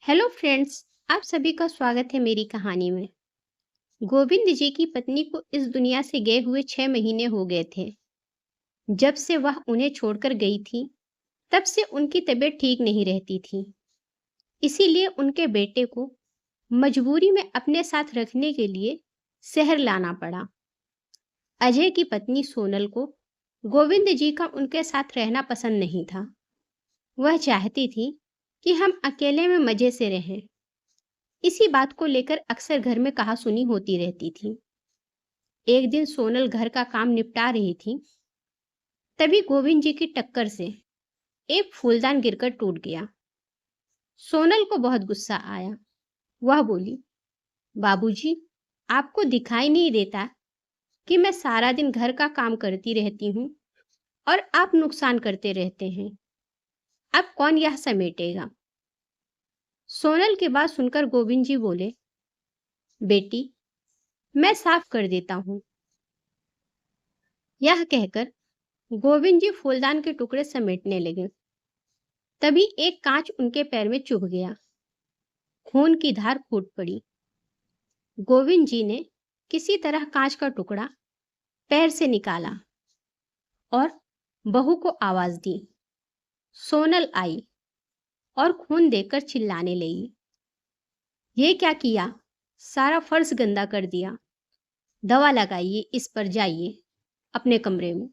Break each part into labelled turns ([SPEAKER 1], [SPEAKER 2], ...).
[SPEAKER 1] Hello friends. आप सभी का स्वागत है मेरी कहानी में। गोविंद जी की पत्नी को इस दुनिया से गए हुए 6 महीने हो गए थे। जब से वह उन्हें छोड़कर गई थी, तब से उनकी तबीयत ठीक नहीं रहती थी। इसीलिए उनके बेटे को मजबूरी में अपने साथ रखने के लिए शहर लाना पड़ा। अजय की पत्नी सोनल को गोविंद जी का उनके साथ रहना पसंद नहीं था। वह चाहती थी कि हम अकेले में मजे से रहें। इसी बात को लेकर अक्सर घर में कहासुनी होती रहती थी। एक दिन सोनल घर का काम निपटा रही थी, तभी गोविंद जी की टक्कर से एक फूलदान गिरकर टूट गया। सोनल को बहुत गुस्सा आया। वह बोली, बाबूजी, आपको दिखाई नहीं देता कि मैं सारा दिन घर का काम करती रहती हूँ और आप नुकसान करते रहते हैं। अब कौन यह समेटेगा? सोनल की बात सुनकर गोविंद जी बोले, बेटी, मैं साफ कर देता हूँ। यह कहकर गोविंद जी फूलदान के टुकड़े समेटने लगे। तभी एक कांच उनके पैर में चुभ गया। खून की धार फूट पड़ी। गोविंद जी ने किसी तरह कांच का टुकड़ा पैर से निकाला और बहू को आवाज दी। सोनल आई और खून देखकर चिल्लाने लगी, ये क्या किया? सारा फर्श गंदा कर दिया। दवा लगाइए, इस पर जाइए अपने कमरे में।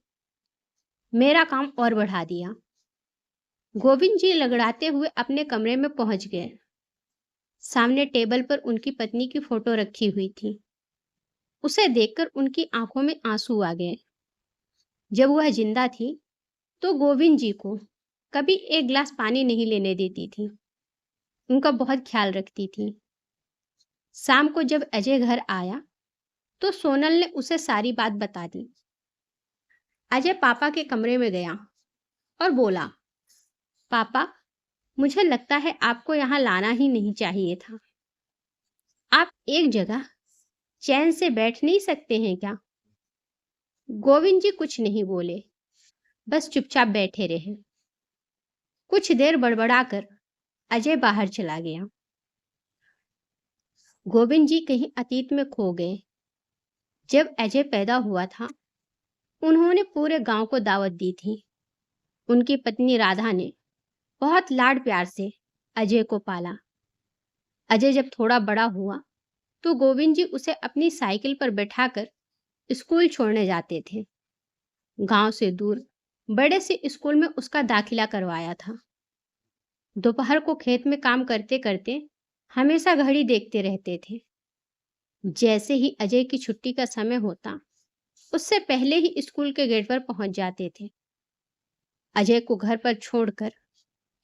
[SPEAKER 1] मेरा काम और बढ़ा दिया। गोविंद जी लगड़ाते हुए अपने कमरे में पहुंच गए। सामने टेबल पर उनकी पत्नी की फोटो रखी हुई थी। उसे देखकर उनकी आंखों में आंसू आ गए। जब वह जिंदा थी तो गोविंद जी को कभी एक गिलास पानी नहीं लेने देती थी। उनका बहुत ख्याल रखती थी। शाम को जब अजय घर आया तो सोनल ने उसे सारी बात बता दी। अजय पापा के कमरे में गया और बोला, पापा, मुझे लगता है आपको यहाँ लाना ही नहीं चाहिए था। आप एक जगह चैन से बैठ नहीं सकते हैं क्या? गोविंद जी कुछ नहीं बोले, बस चुपचाप बैठे रहे। कुछ देर बड़बड़ाकर अजय बाहर चला गया। गोविंद जी कहीं अतीत में खो गए। जब अजय पैदा हुआ था, उन्होंने पूरे गांव को दावत दी थी। उनकी पत्नी राधा ने बहुत लाड प्यार से अजय को पाला। अजय जब थोड़ा बड़ा हुआ तो गोविंद जी उसे अपनी साइकिल पर बैठाकर स्कूल छोड़ने जाते थे। गांव से दूर बड़े से स्कूल में उसका दाखिला करवाया था। दोपहर को खेत में काम करते करते हमेशा घड़ी देखते रहते थे। जैसे ही अजय की छुट्टी का समय होता, उससे पहले ही स्कूल के गेट पर पहुंच जाते थे। अजय को घर पर छोड़कर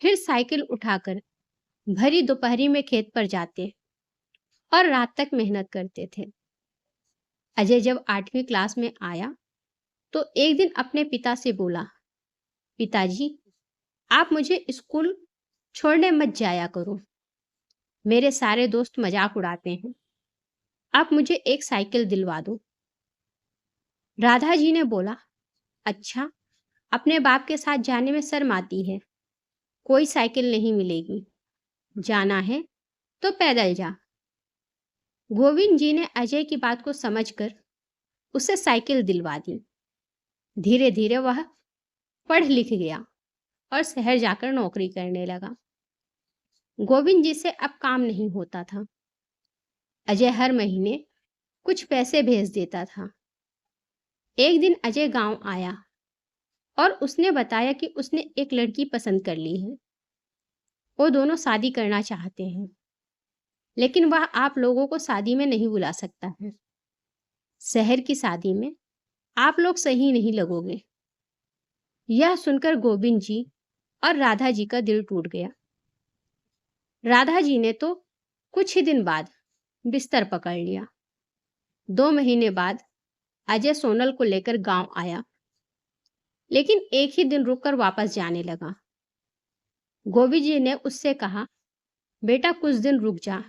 [SPEAKER 1] फिर साइकिल उठाकर भरी दोपहरी में खेत पर जाते और रात तक मेहनत करते थे। अजय जब 8वीं क्लास में आया तो एक दिन अपने पिता से बोला, पिताजी, आप मुझे स्कूल छोड़ने मत जाया करो। मेरे सारे दोस्त मजाक उड़ाते हैं। आप मुझे एक साइकिल दिलवा दो। राधा जी ने बोला, अच्छा, अपने बाप के साथ जाने में शर्म आती है। कोई साइकिल नहीं मिलेगी। जाना है तो पैदल जा। गोविंद जी ने अजय की बात को समझकर उसे साइकिल दिलवा दी। धीरे धीरे वह पढ़ लिख गया और शहर जाकर नौकरी करने लगा। गोविंद जी से अब काम नहीं होता था। अजय हर महीने कुछ पैसे भेज देता था। एक दिन अजय गांव आया और उसने बताया कि उसने एक लड़की पसंद कर ली है। वो दोनों शादी करना चाहते हैं, लेकिन वह आप लोगों को शादी में नहीं बुला सकता है। शहर की शादी में आप लोग सही नहीं लगोगे। यह सुनकर गोविंद जी और राधा जी का दिल टूट गया। राधा जी ने तो कुछ ही दिन बाद बिस्तर पकड़ लिया। 2 महीने बाद अजय सोनल को लेकर गांव आया, लेकिन एक ही दिन रुककर वापस जाने लगा। गोविंद जी ने उससे कहा, बेटा, कुछ दिन रुक जा।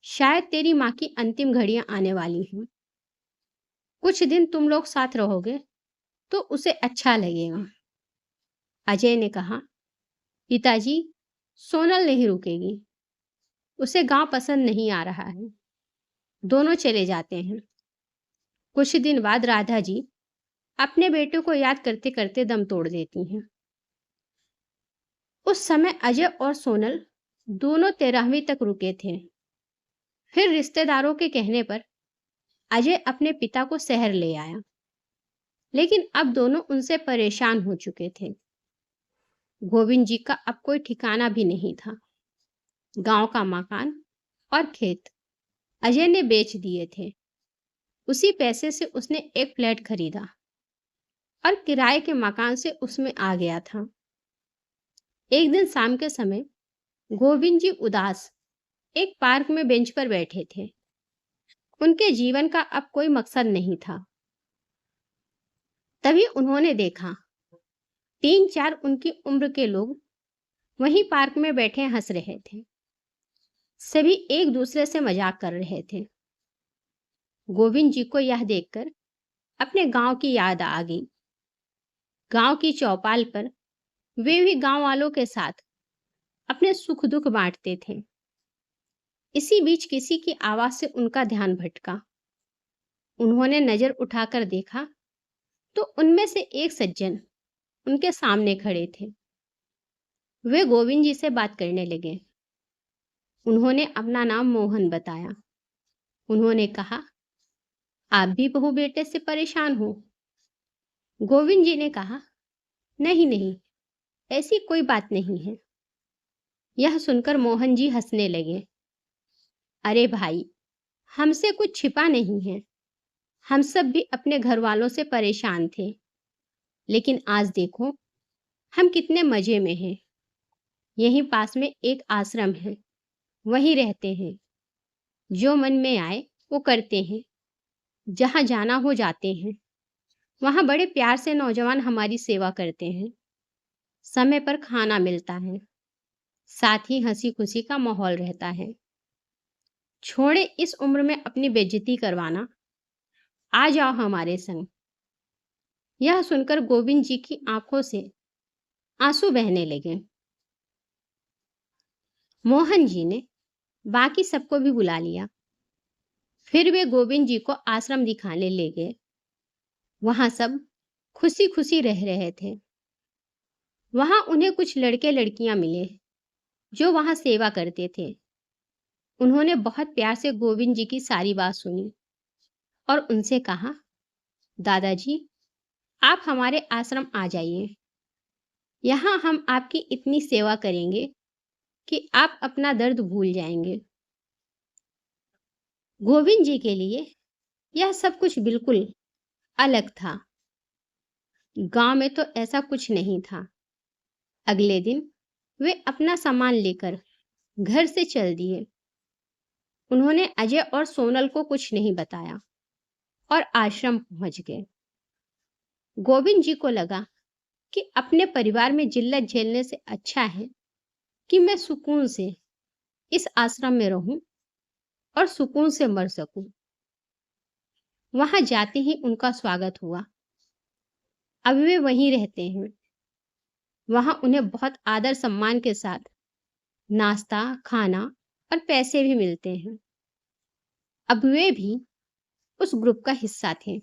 [SPEAKER 1] शायद तेरी माँ की अंतिम घड़ियां आने वाली हैं। कुछ दिन तुम लोग साथ रहोगे तो उसे अच्छा लगेगा। अजय ने कहा, पिताजी, सोनल नहीं रुकेगी। उसे गांव पसंद नहीं आ रहा है। दोनों चले जाते हैं। कुछ दिन बाद राधा जी अपने बेटे को याद करते करते दम तोड़ देती हैं। उस समय अजय और सोनल दोनों 13वीं तक रुके थे। फिर रिश्तेदारों के कहने पर अजय अपने पिता को शहर ले आया, लेकिन अब दोनों उनसे परेशान हो चुके थे। गोविंद जी का अब कोई ठिकाना भी नहीं था। गांव का मकान और खेत अजय ने बेच दिए थे। उसी पैसे से उसने एक फ्लैट खरीदा और किराए के मकान से उसमें आ गया था। एक दिन शाम के समय गोविंद जी उदास एक पार्क में बेंच पर बैठे थे। उनके जीवन का अब कोई मकसद नहीं था। तभी उन्होंने देखा 3-4 उनकी उम्र के लोग वहीं पार्क में बैठे हंस रहे थे। सभी एक दूसरे से मजाक कर रहे थे। गोविंद जी को यह देखकर अपने गांव की याद आ गई। गांव की चौपाल पर वे भी गांव वालों के साथ अपने सुख दुख बांटते थे। इसी बीच किसी की आवाज से उनका ध्यान भटका। उन्होंने नजर उठाकर देखा तो उनमें से एक सज्जन उनके सामने खड़े थे। वे गोविंद जी से बात करने लगे। उन्होंने अपना नाम मोहन बताया। उन्होंने कहा, आप भी बहू बेटे से परेशान हो? गोविंद जी ने कहा, नहीं नहीं, ऐसी कोई बात नहीं है। यह सुनकर मोहन जी हंसने लगे। अरे भाई, हमसे कुछ छिपा नहीं है। हम सब भी अपने घर वालों से परेशान थे, लेकिन आज देखो हम कितने मजे में हैं। यहीं पास में एक आश्रम है, वहीं रहते हैं। जो मन में आए वो करते हैं, जहाँ जाना हो जाते हैं। वहाँ बड़े प्यार से नौजवान हमारी सेवा करते हैं। समय पर खाना मिलता है, साथ ही हंसी खुशी का माहौल रहता है। छोड़े इस उम्र में अपनी बेइज्जती करवाना, आ जाओ हमारे संग। यह सुनकर गोविंद जी की आंखों से आंसू बहने लगे। मोहन जी ने बाकी सबको भी बुला लिया। फिर वे गोविंद जी को आश्रम दिखाने ले गए। वहां सब खुशी खुशी रह रहे थे। वहां उन्हें कुछ लड़के लड़कियां मिले जो वहां सेवा करते थे। उन्होंने बहुत प्यार से गोविंद जी की सारी बात सुनी और उनसे कहा, दादाजी, आप हमारे आश्रम आ जाइए। यहाँ हम आपकी इतनी सेवा करेंगे कि आप अपना दर्द भूल जाएंगे। गोविंद जी के लिए यह सब कुछ बिल्कुल अलग था। गांव में तो ऐसा कुछ नहीं था। अगले दिन वे अपना सामान लेकर घर से चल दिए। उन्होंने अजय और सोनल को कुछ नहीं बताया और आश्रम पहुंच गए। गोविंद जी को लगा कि अपने परिवार में जिल्लत झेलने से अच्छा है कि मैं सुकून से इस आश्रम में रहूं और सुकून से मर सकूं। वहां जाते ही उनका स्वागत हुआ। अब वे वहीं रहते हैं। वहां उन्हें बहुत आदर सम्मान के साथ नाश्ता, खाना और पैसे भी मिलते हैं। अब वे भी उस ग्रुप का हिस्सा थे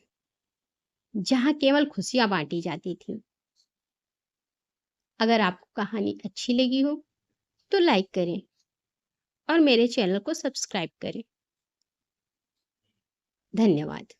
[SPEAKER 1] जहां केवल खुशियां बांटी जाती थी। अगर आपको कहानी अच्छी लगी हो तो लाइक करें और मेरे चैनल को सब्सक्राइब करें। धन्यवाद।